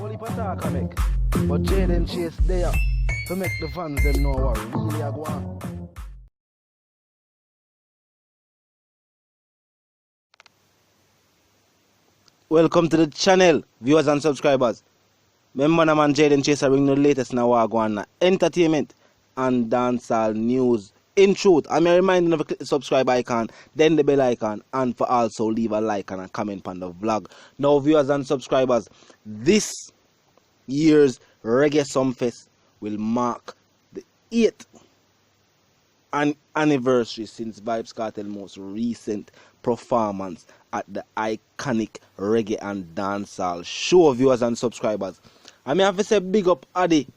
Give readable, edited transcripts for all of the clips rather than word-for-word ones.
Only attack I make. But Jaden Chase there to make the fans them know what really I go on. Welcome to the channel, viewers and subscribers. Remember the man Jaden Chase bring the latest now what I go on entertainment and dancehall news. In truth, I'm reminding of the subscribe icon, then the bell icon, and for also leave a like and a comment on the vlog. Now, viewers and subscribers, this year's Reggae Sumfest will mark the 8th anniversary since Vybz Kartel's most recent performance at the iconic reggae and dancehall show, viewers and subscribers. I mean, I have to say big up Addy,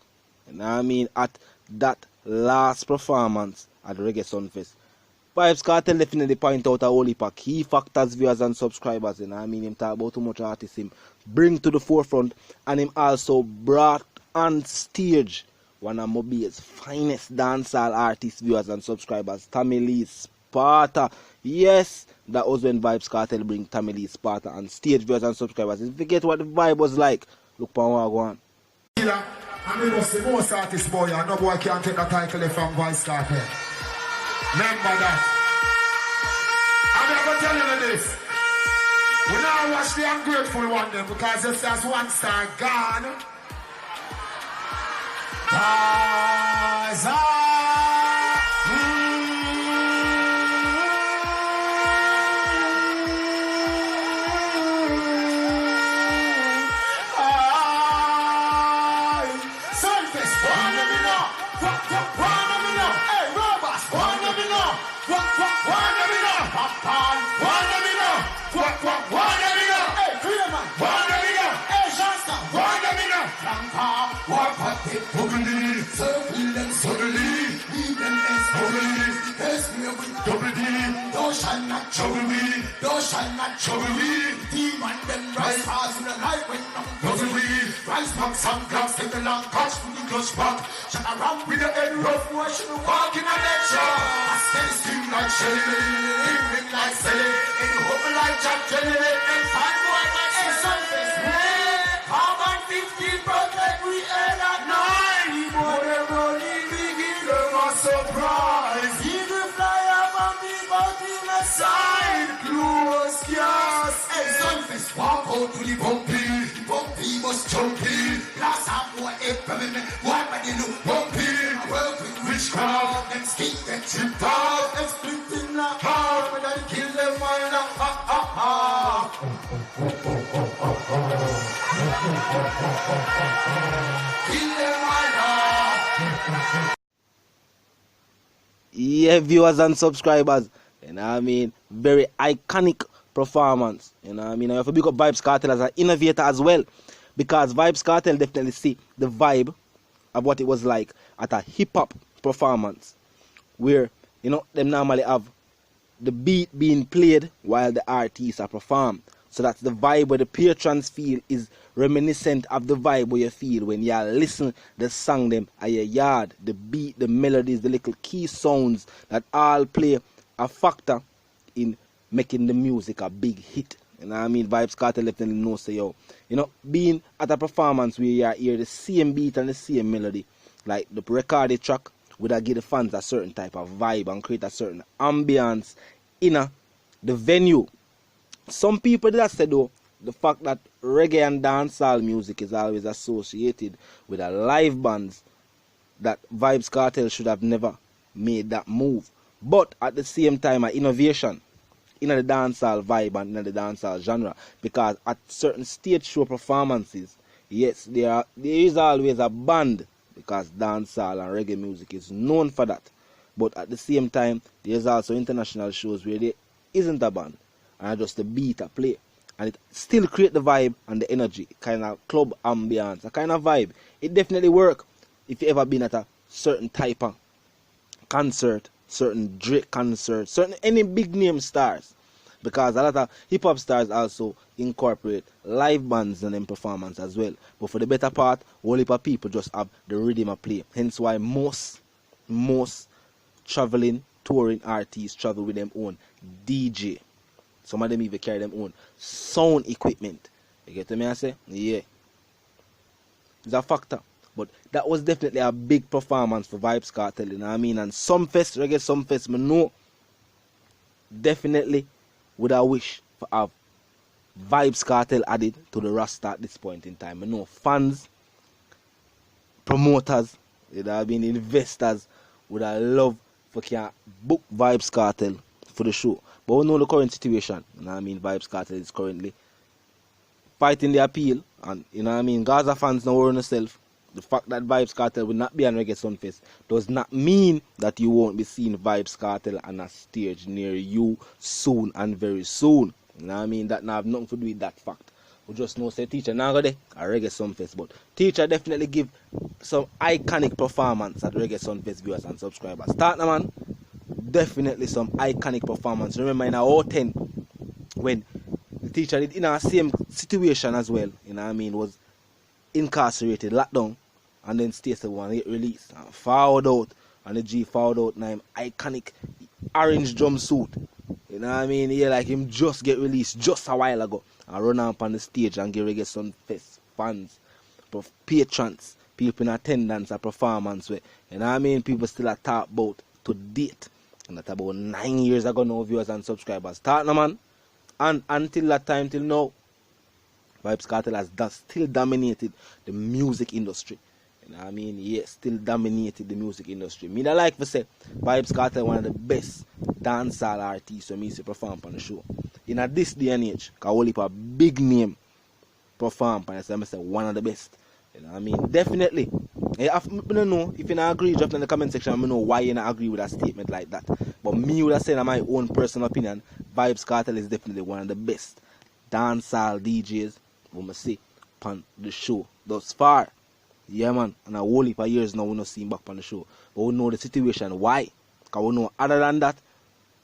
at that last performance at the Reggae Sumfest. Vybz Kartel definitely point out a whole heap of key factors, viewers and subscribers. Him talk about too much artists him bring to the forefront, and him also brought on stage one of Mobile's finest dancehall artists, viewers and subscribers, Tommy Lee Sparta. Yes, that was when Vybz Kartel bring Tommy Lee Sparta on stage, viewers and subscribers. If you forget what the vibe was like, look on what I go on. I mean, what's the most artist boy, and no boy can take the title from Vybz Kartel. Remember that. I'm going to tell you this. We now watch the ungrateful one then, because if there's one star gone, thou shalt not trouble me. Demon them rise fast in the night when I'm doesn't leave. Rise back some gloves, take the long catch from the clutch back. Shut around with the head rough, who I should walk in a lecture. I stay scream like Shelly, ring like Sally, and you hope like Jack Jelly, and fine boy like a Sunfest. How about 15 protect we end at 9? Whatever only begin, them a surprise. Eagle fly up and be out in the side. Close gas. Hey, Sunfest, walk out to the bumpy. Bumpy must jumpy. Last time boy, every why but they look bumpy. Work with witchcraft, them skin get chipped off. Them split in the heart, but I kill them all now. Kill them all now. Yeah, viewers and subscribers, very iconic performance. I have to big up Vybz Kartel as an innovator as well, because Vybz Kartel definitely see the vibe of what it was like at a hip-hop performance, where them normally have the beat being played while the artists are performed. So that's the vibe where the patrons feel is reminiscent of the vibe where you feel when you listen the song them at your yard. The beat, the melodies, the little key sounds that all play a factor in making the music a big hit. Vybz Kartel definitely knows, so being at a performance where you hear the same beat and the same melody, like the recorded track, would give the fans a certain type of vibe and create a certain ambience in the venue. Some people that say though, the fact that reggae and dancehall music is always associated with a live bands, that Vybz Kartel should have never made that move. But at the same time, an innovation in the dancehall vibe and in the dancehall genre, because at certain stage show performances, yes, there is always a band, because dancehall and reggae music is known for that. But at the same time, there's also international shows where there isn't a band, and just the beat a play, and it still create the vibe and the energy, kind of club ambience, a kind of vibe. It definitely work if you ever been at a certain type of concert, certain Drake concert, certain any big name stars, because a lot of hip hop stars also incorporate live bands in them performance as well. But for the better part, whole heap of people just have the rhythm of play. Hence why most traveling, touring artists travel with them own DJ. Some of them even carry them own sound equipment. You get what I say? Yeah. is a factor. But that was definitely a big performance for Vybz Kartel, you know what I mean? And Sumfest, Reggae Sumfest, I know definitely would I wish for have Vybz Kartel added to the roster at this point in time. I know fans, promoters, you know what I mean, investors would have loved for can book Vybz Kartel for the show. But we know the current situation, you know what I mean? Vybz Kartel is currently fighting the appeal, and you know what I mean, Gaza fans know on yourself. The fact that Vybz Kartel will not be on Reggae Sunfest does not mean that you won't be seeing Vybz Kartel on a stage near you soon and very soon. You know what I mean? That now have nothing to do with that fact. We just know say Teacher now go there at Reggae Sunfest, but Teacher definitely give some iconic performance at Reggae Sunfest viewers and subscribers. Start now, man. Definitely some iconic performance. Remember in our 10 when the Teacher did in our same situation as well, you know what I mean, was incarcerated, locked down, and then Stacey one get released and fouled out, and the G fouled out now him iconic orange jumpsuit. You know what I mean? Yeah, like him just get released just a while ago and run up on the stage and give Reggae Sunfest fans, patrons, people in attendance a performance with. You know what I mean? People still are talk about to date. And that's about 9 years ago now, viewers and subscribers. Start now, man. And until that time, till now, Vybz Kartel has still dominated the music industry. You know what I mean? Yes, still dominated the music industry. Me that like to say Vybz Kartel one of the best dancehall artists when me see perform on the show. In this day and age, because only a big name perform on it, so I say one of the best. You know what I mean? Definitely. I don't know if you don't agree, drop in the comment section. I don't know why you don't agree with a statement like that. But me would have said in my own personal opinion, Vybz Kartel is definitely one of the best dancehall DJs we must see on the show thus far. Yeah, man. And a whole heap of years now we not see him back on the show. But we know the situation. Why? Because we know other than that,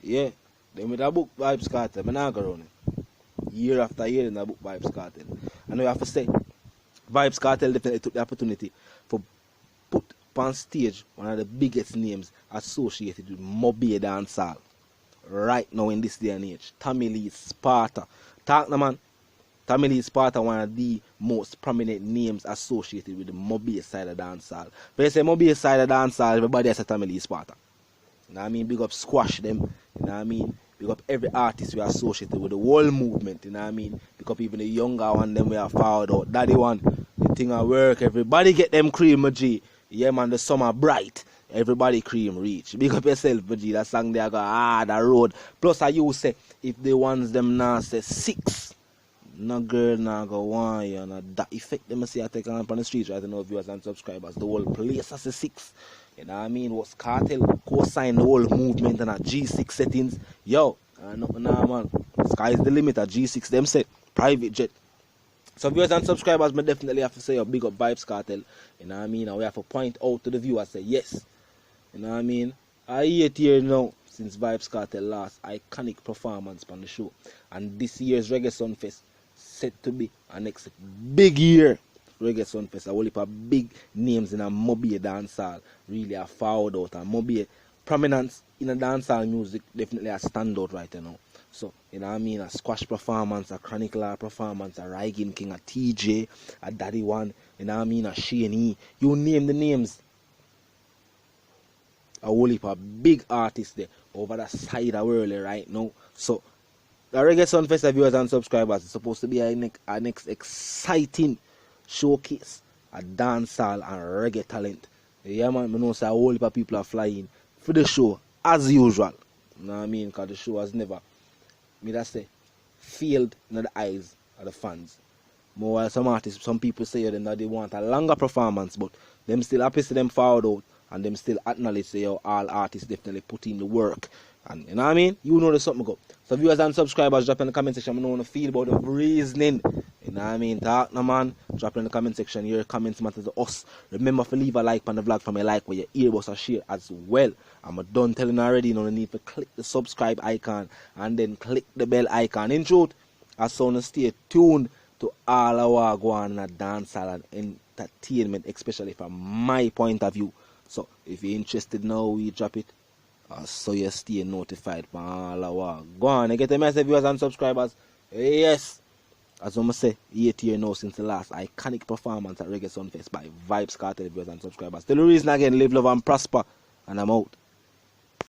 yeah, they made a book Vybz Kartel. I'm not going it. Year after year in a book Vybz Kartel. And we have to say, Vybz Kartel definitely took the opportunity for put on stage one of the biggest names associated with Mobile dancehall right now in this day and age. Tommy Lee Sparta. Talk now, man. Tommy Lee Sparta, one of the most prominent names associated with the Mobile side of dancehall. When you say Mobile side of dancehall, everybody has a Tommy Lee Sparta. You know what I mean? Big up Squash them. You know what I mean? Big up every artist we are associated with the whole movement. You know what I mean? Big up even the younger one, them we are followed out. Daddy one, the thing at work. Everybody get them cream, G. Yeah, man, the summer bright. Everybody cream reach. Big up yourself, G. That song there go hard, the road. Plus, I you say, if the ones them now say 6. No girl now go want you, and that effect them see I take on the streets right now, viewers and subscribers. The whole place as a 6. You know what I mean? Was Kartel co-sign the whole movement and a G6 settings. Yo, nah man. Sky's the limit at G6 them say private jet. So viewers and subscribers, I definitely have to say a big up Vybz Kartel. You know what I mean? And we have to point out to the viewers say yes. You know what I mean? I 8 years now since Vybz Kartel last iconic performance on the show. And this year's Reggae Sunfest set to be our next big year. Reggae Sunfest, a whole heap of big names in a Mobile dancehall really are fouled out, and Mobile prominence in a dancehall music definitely a standout right now. So, you know what I mean, a Squash performance, a Chronicler performance, a Rygin King, a TJ, a Daddy One, you know what I mean, a Shane E. You name the names. A whole heap of big artists there over the side of world right now. So, the Reggae Sunfest viewers and subscribers is supposed to be our next exciting showcase a dancehall and reggae talent. Yeah, man, I know say a whole heap of people are flying for the show as usual. You know what I mean? Because the show has never, me that say, failed in the eyes of the fans. More while some artists, some people say that they want a longer performance, but them still happy to them forward out and them still acknowledge say all artists definitely put in the work. And you know what I mean? You know there's something go. So viewers and subscribers, drop in the comment section. I know how to feel about the reasoning. You know what I mean? Talk no man. Drop in the comment section. Your comments matter to us. Remember to leave a like on the vlog from a like where your earbuds are share as well. I'm done telling you already. You know the need to click the subscribe icon and then click the bell icon. In truth, I saw to stay tuned to all our go on in a dancehall and entertainment, especially from my point of view. So if you're interested now, we drop it. So you stay notified from all our go on and get the message, viewers and subscribers. Yes, as I'm say, 8 years now since the last iconic performance at Reggae Sunfest by Vybz Kartel viewers and subscribers. Till the reason again, live, love and prosper, and I'm out.